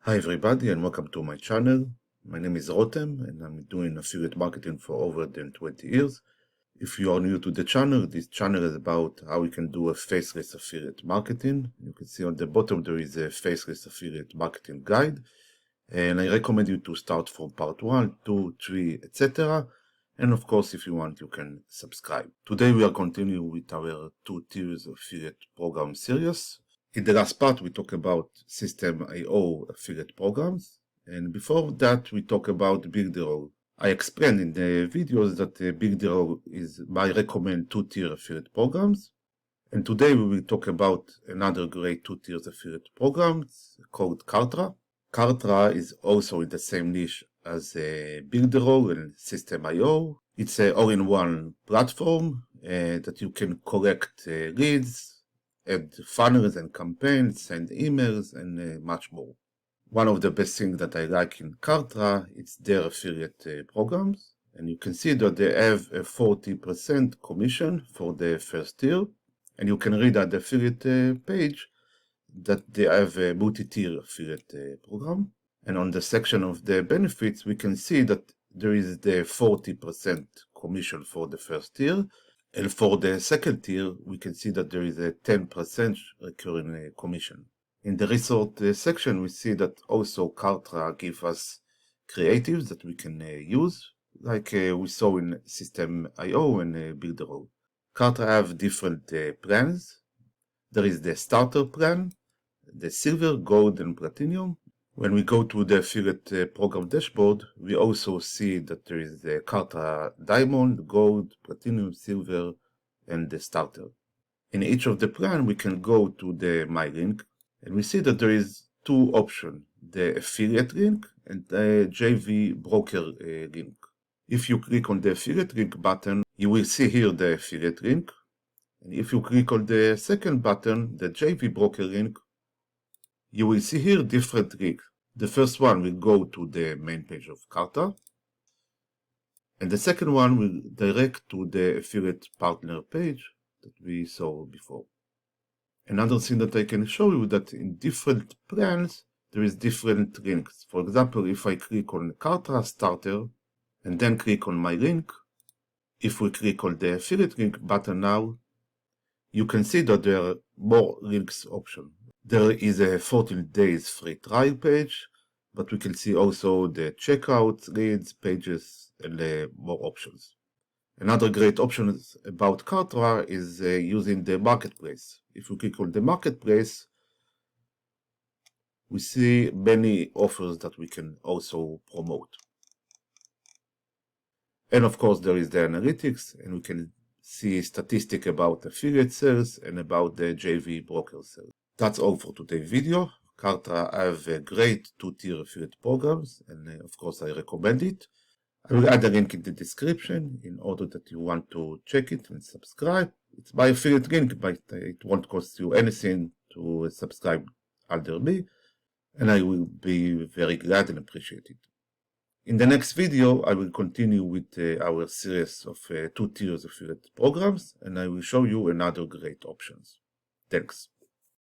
Hi everybody and welcome to my channel. My name is Rotem and I'm doing affiliate marketing for over than 20 years. If you are new to the channel, this channel is about how you can do a faceless affiliate marketing. You can see on the bottom there is a faceless affiliate marketing guide, and I recommend you to start from part 1, 2, 3, etc. And of course, if you want, you can subscribe. Today we are continuing with our 2 tiers affiliate program series. In the last part, we talked about System.io affiliate programs, and before that, we talked about Builderall. I explained in the videos that Builderall is my recommend 2-tier affiliate programs, and today we will talk about another great 2-tier affiliate programs called Kartra. Kartra is also in the same niche as Builderall and System.io. It's an all-in-one platform that you can collect leads, add funnels and campaigns, send emails, and much more. One of the best things that I like in Kartra is their affiliate programs, and you can see that they have a 40% commission for the first tier, and you can read at the affiliate page that they have a multi-tier affiliate program. And on the section of the benefits, we can see that there is the 40% commission for the first tier. And for the second tier, we can see that there is a 10% recurring commission. In the resort section, we see that also Kartra gives us creatives that we can use, like we saw in System.io and Builderall. Kartra have different plans. There is the starter plan, the silver, gold, and platinum. When we go to the affiliate program dashboard, we also see that there is the Kartra Diamond, Gold, Platinum, Silver, and the Starter. In each of the plan, we can go to the My Link, and we see that there is 2 options, the affiliate link and the JV broker link. If you click on the affiliate link button, you will see here the affiliate link. And if you click on the second button, the JV broker link, you will see here different links. The first one will go to the main page of Kartra, and the second one will direct to the affiliate partner page that we saw before. Another thing that I can show you that in different plans, there is different links. For example, if I click on Kartra Starter and then click on My Link, if we click on the affiliate link button now, you can see that there are more links options. There is a 14 days free trial page, but we can see also the checkout, leads, pages, and more options. Another great option about Kartra is using the marketplace. If we click on the marketplace, we see many offers that we can also promote. And of course, there is the analytics, and we can see statistics about affiliate sales and about the JV broker sales. That's all for today's video. Kartra have a great 2-tier affiliate programs, and of course I recommend it. I will add a link in the description in order that you want to check it and subscribe. It's my affiliate link, but it won't cost you anything to subscribe under me, and I will be very glad and appreciate it. In the next video, I will continue with our series of 2 tiers affiliate programs, and I will show you another great options. Thanks.